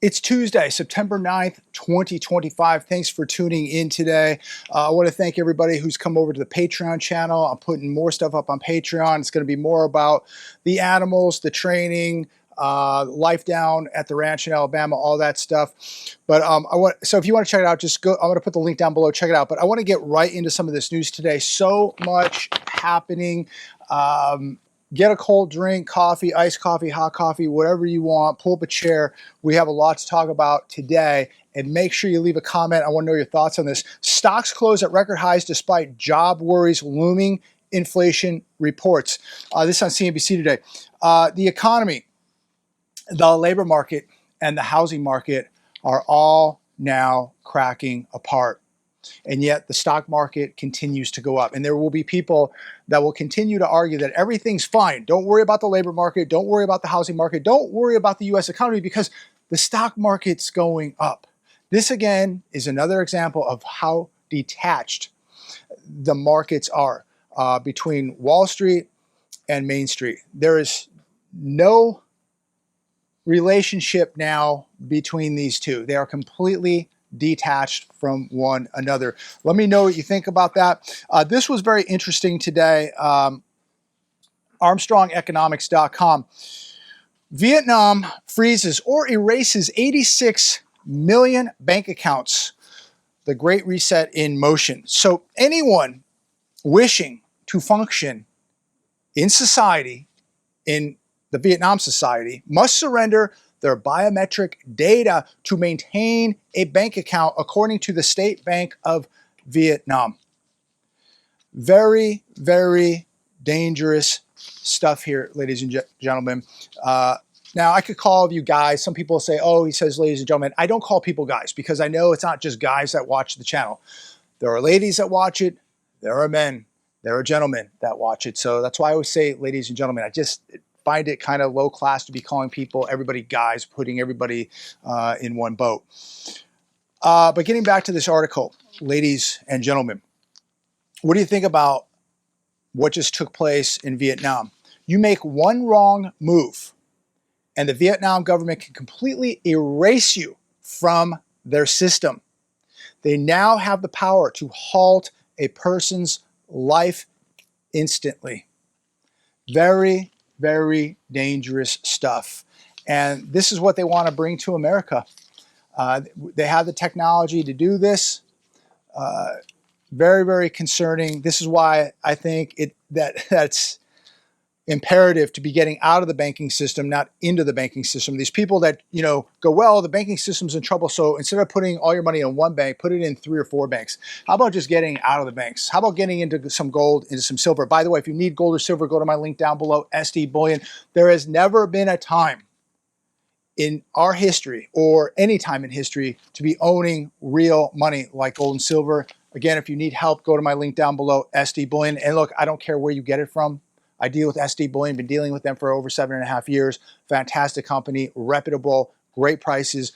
It's Tuesday, September 9th, 2025. Thanks for tuning in today. I want to thank everybody who's come over to the Patreon channel. I'm putting more stuff up on Patreon. It's going to be more about the animals, the training, life down at the ranch in Alabama, all that stuff. But so if you want to check it out, just go. I'm going to put the link down below. Check it out. But I want to get right into some of this news today. So much happening. Get a cold drink, coffee, iced coffee, hot coffee, whatever you want. Pull up a chair. We have a lot to talk about today. And make sure you leave a comment. I want to know your thoughts on this. Stocks close at record highs despite job worries looming, inflation reports. This on CNBC today. The economy, the labor market, and the housing market are all now cracking apart. And yet the stock market continues to go up. And there will be people that will continue to argue that everything's fine. Don't worry about the labor market. Don't worry about the housing market. Don't worry about the U.S. economy because the stock market's going up. This, again, is another example of how detached the markets are between Wall Street and Main Street. There is no relationship now between these two. They are completely detached from one another. Let me know what you think about that. This was very interesting today. ArmstrongEconomics.com. Vietnam freezes or erases 86 million bank accounts. The Great Reset in motion. So anyone wishing to function in society, in the Vietnam society, must surrender their biometric data to maintain a bank account, according to the State Bank of Vietnam. Very, very dangerous stuff here, ladies and gentlemen. Now, I could call you guys. Some people say, oh, he says, ladies and gentlemen. I don't call people guys because I know it's not just guys that watch the channel. There are ladies that watch it. There are men. There are gentlemen that watch it. So that's why I always say, ladies and gentlemen. I just find it kind of low class to be calling everybody guys, putting everybody in one boat. But getting back to this article, ladies and gentlemen, what do you think about what just took place in Vietnam? You make one wrong move and the Vietnam government can completely erase you from their system. They now have the power to halt a person's life instantly. Very, very dangerous stuff. And this is what they want to bring to America. They have the technology to do this. Very, very concerning. This is why I think that's imperative to be getting out of the banking system, not into the banking system. These people that, go, well, the banking system's in trouble, so instead of putting all your money in one bank, put it in 3 or 4 banks. How about just getting out of the banks? How about getting into some gold, into some silver? By the way, if you need gold or silver, go to my link down below, SD Bullion. There has never been a time in our history or any time in history to be owning real money like gold and silver. Again, if you need help, go to my link down below, SD Bullion. And look, I don't care where you get it from. I deal with SD Bullion, been dealing with them for over 7.5 years. Fantastic company, reputable, great prices.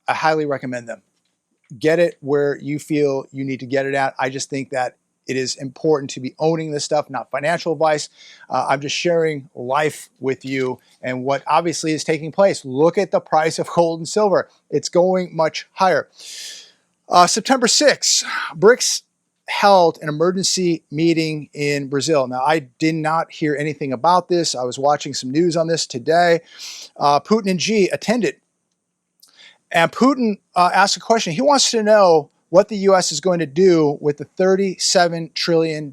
I highly recommend them. Get it where you feel you need to get it at. I just think that it is important to be owning this stuff, not financial advice. I'm just sharing life with you and what obviously is taking place. Look at the price of gold and silver. It's going much higher. September 6th, BRICS held an emergency meeting in Brazil. Now, I did not hear anything about this. I was watching some news on this today. Putin and Xi attended. And Putin asked a question. He wants to know what the U.S. is going to do with the $37 trillion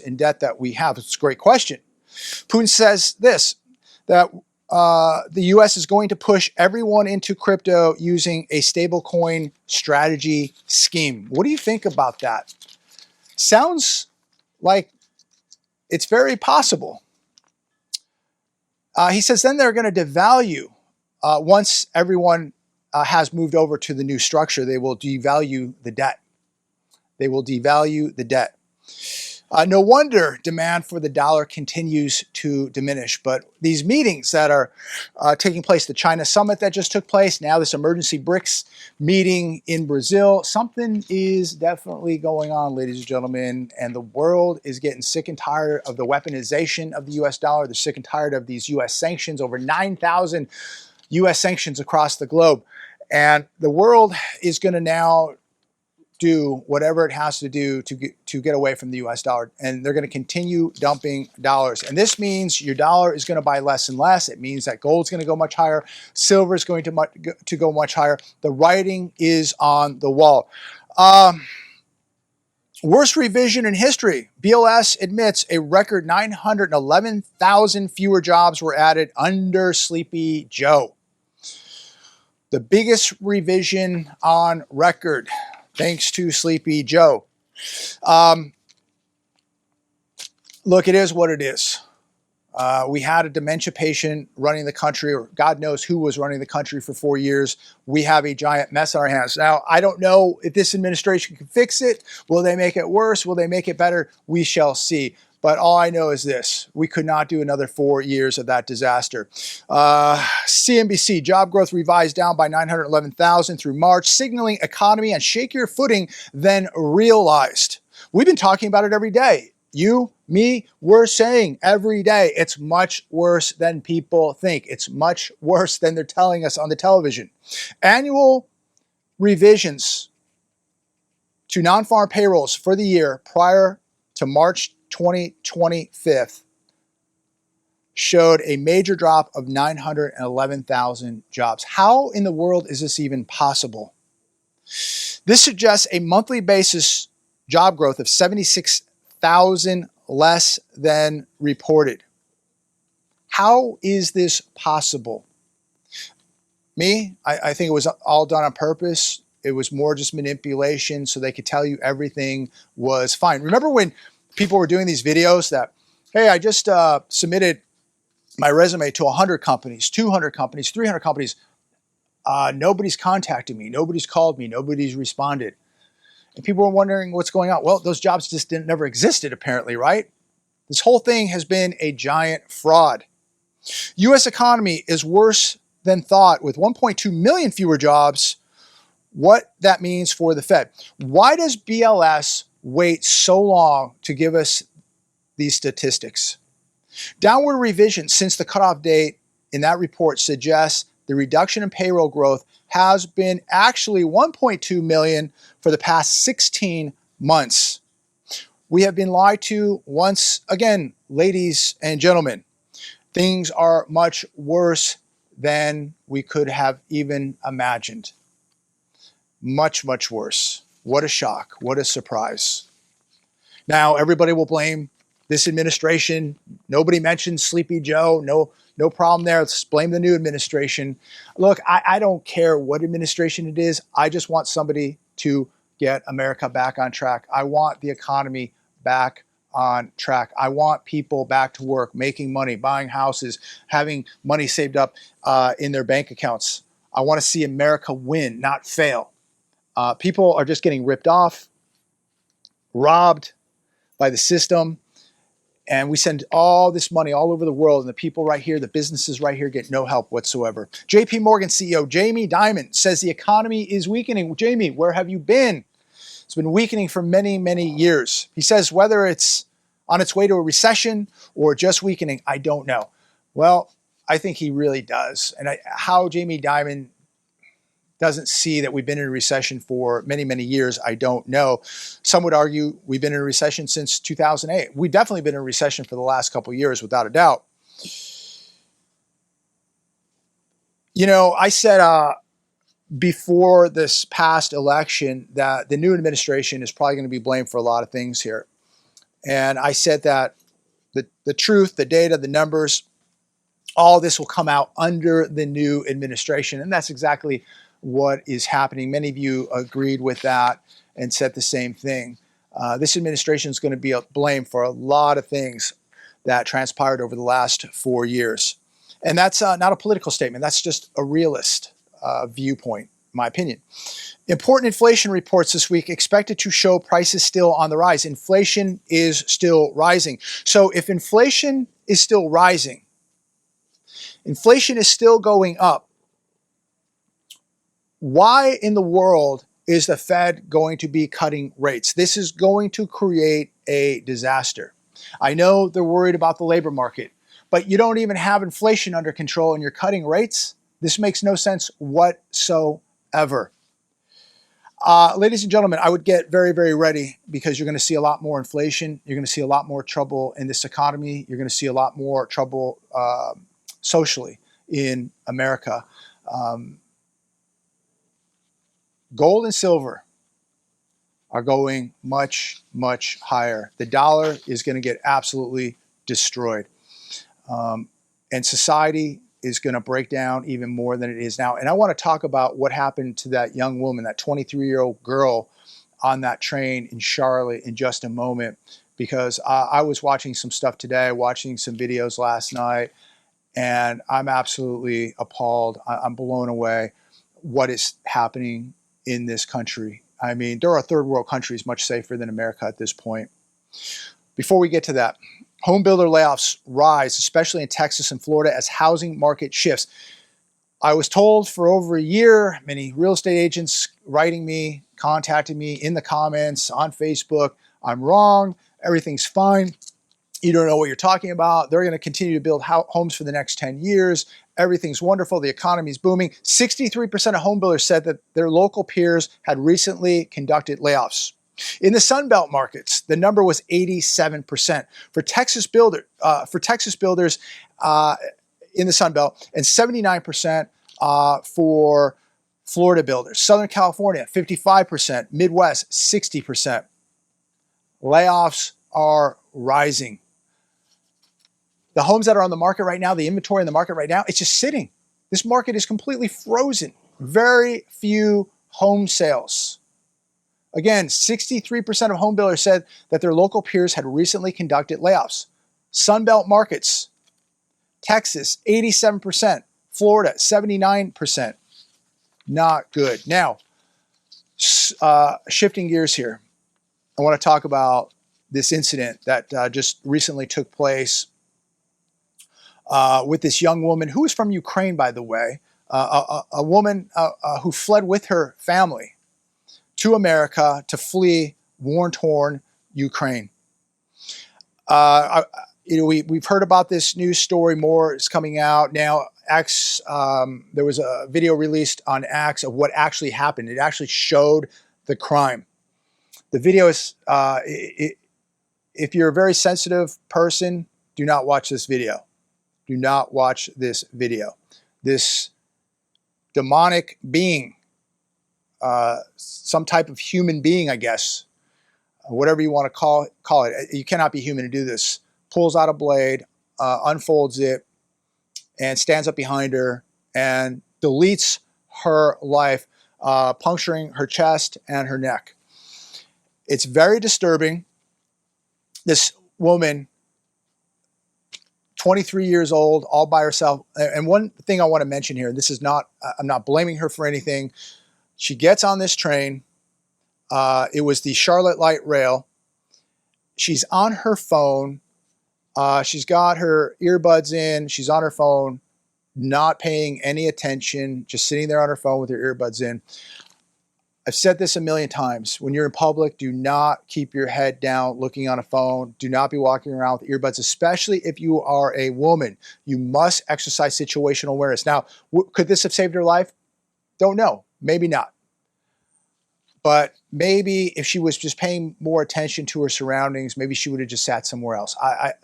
in debt that we have. It's a great question. Putin says this, that the U.S. is going to push everyone into crypto using a stablecoin strategy scheme. What do you think about that? Sounds like it's very possible. He says then they're going to devalue once everyone has moved over to the new structure. They will devalue the debt. They will devalue the debt. No wonder demand for the dollar continues to diminish. But these meetings that are taking place, the China summit that just took place, now this emergency BRICS meeting in Brazil, something is definitely going on, ladies and gentlemen. And the world is getting sick and tired of the weaponization of the U.S. dollar. They're sick and tired of these U.S. sanctions, over 9,000 U.S. sanctions across the globe. And the world is going to now do whatever it has to do to get away from the US dollar. And they're going to continue dumping dollars. And this means your dollar is going to buy less and less. It means that gold's going to go much higher. Silver is going to go much higher. The writing is on the wall. Worst revision in history. BLS admits a record 911,000 fewer jobs were added under Sleepy Joe. The biggest revision on record, thanks to Sleepy Joe. Look, it is what it is. We had a dementia patient running the country, or God knows who was running the country for 4 years. We have a giant mess on our hands. Now, I don't know if this administration can fix it. Will they make it worse? Will they make it better? We shall see. But all I know is this: we could not do another 4 years of that disaster. CNBC, job growth revised down by 911,000 through March, signaling economy on shakier footing than realized. We've been talking about it every day. You, me, we're saying every day it's much worse than people think. It's much worse than they're telling us on the television. Annual revisions to non-farm payrolls for the year prior to March 2025 showed a major drop of 911,000 jobs. How in the world is this even possible? This suggests a monthly basis job growth of 76,000 less than reported. How is this possible? I think it was all done on purpose. It was more just manipulation so they could tell you everything was fine. Remember when people were doing these videos that, hey, I just submitted my resume to 100 companies, 200 companies, 300 companies. Nobody's contacted me. Nobody's called me. Nobody's responded. And people were wondering what's going on. Well, those jobs just never existed, apparently, right? This whole thing has been a giant fraud. U.S. economy is worse than thought, with 1.2 million fewer jobs. What that means for the Fed. Why does BLS wait so long to give us these statistics? Downward revision since the cutoff date in that report suggests the reduction in payroll growth has been actually 1.2 million for the past 16 months. We have been lied to once again, ladies and gentlemen. Things are much worse than we could have even imagined. Much, much worse. What a shock. What a surprise. Now, everybody will blame this administration. Nobody mentions Sleepy Joe. No problem there. Let's blame the new administration. Look, I don't care what administration it is. I just want somebody to get America back on track. I want the economy back on track. I want people back to work, making money, buying houses, having money saved up in their bank accounts. I want to see America win, not fail. People are just getting ripped off, robbed by the system, and we send all this money all over the world, and the people right here, the businesses right here, get no help whatsoever. JP Morgan CEO Jamie Dimon says the economy is weakening. Jamie, where have you been? It's been weakening for many, many years. He says whether it's on its way to a recession or just weakening, I don't know. Well, I think he really does. And how Jamie Dimon doesn't see that we've been in a recession for many, many years, I don't know. Some would argue we've been in a recession since 2008. We've definitely been in a recession for the last couple of years, without a doubt. You know, I said before this past election that the new administration is probably going to be blamed for a lot of things here. And I said that the truth, the data, the numbers, all this will come out under the new administration. And that's exactly what is happening. Many of you agreed with that and said the same thing. This administration is going to be blamed for a lot of things that transpired over the last 4 years. And that's not a political statement. That's just a realist viewpoint, in my opinion. Important inflation reports this week expected to show prices still on the rise. Inflation is still rising. So if inflation is still rising, inflation is still going up, why in the world is the Fed going to be cutting rates? This is going to create a disaster. I know they're worried about the labor market, but you don't even have inflation under control and you're cutting rates. This makes no sense whatsoever. Ladies and gentlemen, I would get very, very ready because you're going to see a lot more inflation. You're going to see a lot more trouble in this economy. You're going to see a lot more trouble socially in America. Gold and silver are going much, much higher. The dollar is going to get absolutely destroyed. And society is going to break down even more than it is now. And I want to talk about what happened to that young woman, that 23-year-old girl on that train in Charlotte in just a moment, because I was watching some stuff today, watching some videos last night, and I'm absolutely appalled. I'm blown away what is happening in this country. I mean, there are third world countries much safer than America at this point. Before we get to that, home builder layoffs rise, especially in Texas and Florida, as housing market shifts. I was told for over a year, many real estate agents writing me, contacting me in the comments on Facebook, I'm wrong, everything's fine. You don't know what you're talking about. They're going to continue to build homes for the next 10 years. Everything's wonderful. The economy's booming. 63% of home builders said that their local peers had recently conducted layoffs. In the Sun Belt markets, the number was 87% for Texas builders in the Sun Belt, and 79% for Florida builders. Southern California, 55%. Midwest, 60%. Layoffs are rising. The homes that are on the market right now, the inventory in the market right now, it's just sitting. This market is completely frozen. Very few home sales. Again, 63% of home builders said that their local peers had recently conducted layoffs. Sunbelt markets, Texas, 87%, Florida, 79%. Not good. Now, shifting gears here, I want to talk about this incident that just recently took place with this young woman who is from Ukraine, by the way, a woman who fled with her family to America to flee war-torn Ukraine. We've heard about this news story. More is coming out now. X, there was a video released on X of what actually happened. It actually showed the crime. The video is, if you're a very sensitive person, do not watch this video. Do not watch this video. This demonic being, some type of human being, I guess, whatever you want to call it. You cannot be human to do this. Pulls out a blade, unfolds it, and stands up behind her and deletes her life, puncturing her chest and her neck. It's very disturbing. This woman, 23 years old, all by herself. And one thing I want to mention here, this is not, I'm not blaming her for anything. She gets on this train. It was the Charlotte Light Rail. She's on her phone. She's got her earbuds in. She's on her phone, not paying any attention, just sitting there on her phone with her earbuds in. I've said this a million times. When you're in public, do not keep your head down looking on a phone. Do not be walking around with earbuds, especially if you are a woman. You must exercise situational awareness. Now, could this have saved her life? Don't know. Maybe not. But maybe if she was just paying more attention to her surroundings, maybe she would have just sat somewhere else.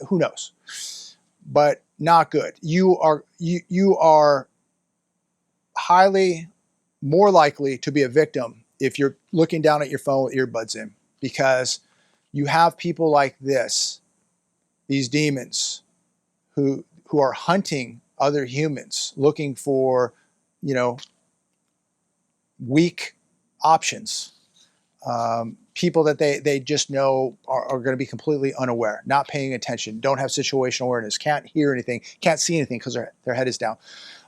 Who knows? But not good. You are highly more likely to be a victim if you're looking down at your phone with earbuds in, because you have people like this, these demons, who are hunting other humans, looking for, weak options, people that they just know are going to be completely unaware, not paying attention, don't have situational awareness, can't hear anything, can't see anything because their head is down.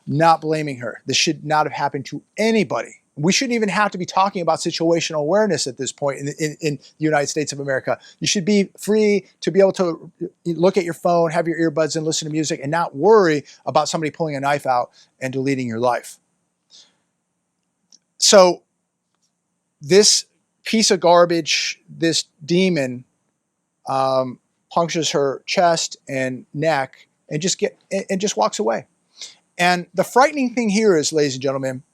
Not blaming her. This should not have happened to anybody. We shouldn't even have to be talking about situational awareness at this point in the United States of America. You should be free to be able to look at your phone, have your earbuds and listen to music, and not worry about somebody pulling a knife out and deleting your life. So this piece of garbage, this demon, punctures her chest and neck and just walks away. And the frightening thing here is, ladies and gentlemen,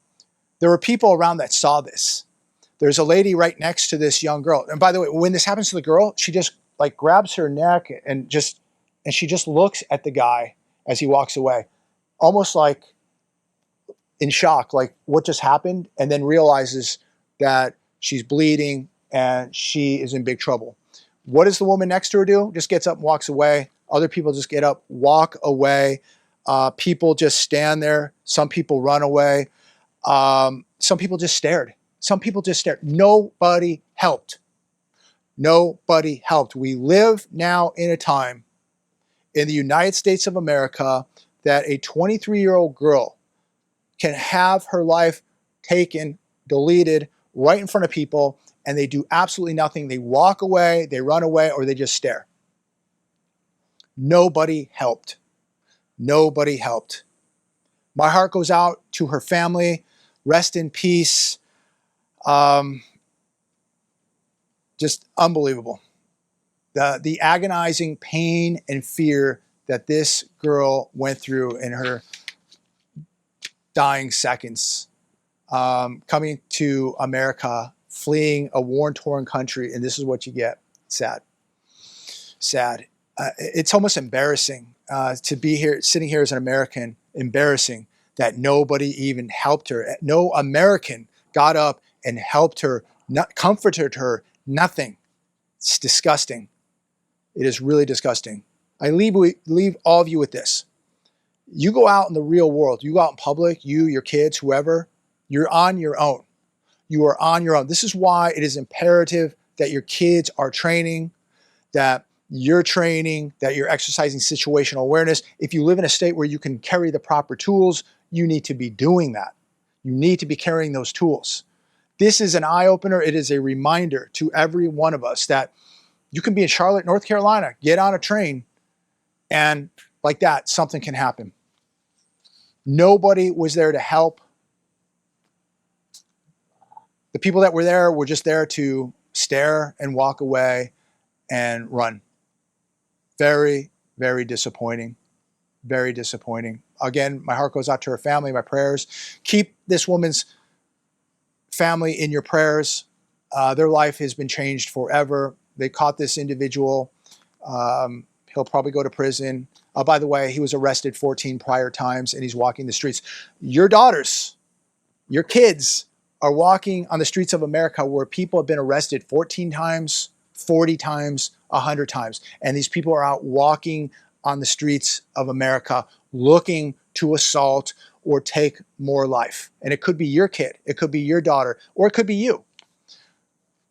there were people around that saw this. There's a lady right next to this young girl. And by the way, when this happens to the girl, she just like grabs her neck and she just looks at the guy as he walks away, almost like in shock, like what just happened, and then realizes that she's bleeding and she is in big trouble. What does the woman next to her do? Just gets up and walks away. Other people just get up, walk away. People just stand there. Some people run away. Some people just stared. Some people just stared. Nobody helped. Nobody helped. We live now in a time in the United States of America that a 23-year-old girl can have her life taken, deleted right in front of people, and they do absolutely nothing. They walk away, they run away, or they just stare. Nobody helped. Nobody helped. My heart goes out to her family. Rest in peace. Just unbelievable. The agonizing pain and fear that this girl went through in her dying seconds, coming to America, fleeing a war-torn country, and this is what you get. Sad. Sad. It's almost embarrassing to be here, sitting here as an American, embarrassing that nobody even helped her. No American got up and helped her, comforted her, nothing. It's disgusting. It is really disgusting. I leave all of you with this. You go out in the real world, you go out in public, you, your kids, whoever, you're on your own. You are on your own. This is why it is imperative that your kids are training, that you're training, that you're exercising situational awareness. If you live in a state where you can carry the proper tools, you need to be doing that. You need to be carrying those tools. This is an eye-opener. It is a reminder to every one of us that you can be in Charlotte, North Carolina, get on a train, and like that, something can happen. Nobody was there to help. The people that were there were just there to stare and walk away and run. Very, very disappointing. Very disappointing. Again, my heart goes out to her family, my prayers. Keep this woman's family in your prayers. Their life has been changed forever. They caught this individual. He'll probably go to prison. By the way, he was arrested 14 prior times and he's walking the streets. Your daughters, your kids are walking on the streets of America where people have been arrested 14 times, 40 times, 100 times. And these people are out walking on the streets of America looking to assault or take more life. And it could be your kid, it could be your daughter, or it could be you.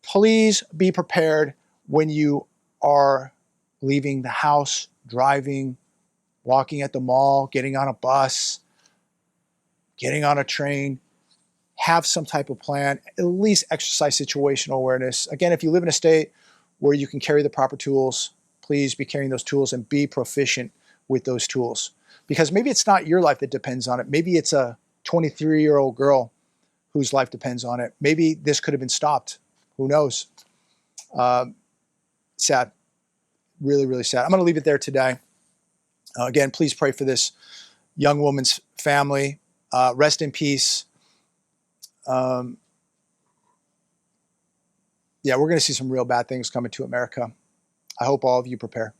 Please be prepared when you are leaving the house, driving, walking at the mall, getting on a bus, getting on a train. Have some type of plan, at least exercise situational awareness. Again, if you live in a state where you can carry the proper tools, please be carrying those tools and be proficient with those tools. Because maybe it's not your life that depends on it. Maybe it's a 23-year-old girl whose life depends on it. Maybe this could have been stopped. Who knows? Sad. Really, really sad. I'm going to leave it there today. Again, please pray for this young woman's family. Rest in peace. Yeah, we're going to see some real bad things coming to America. I hope all of you prepare.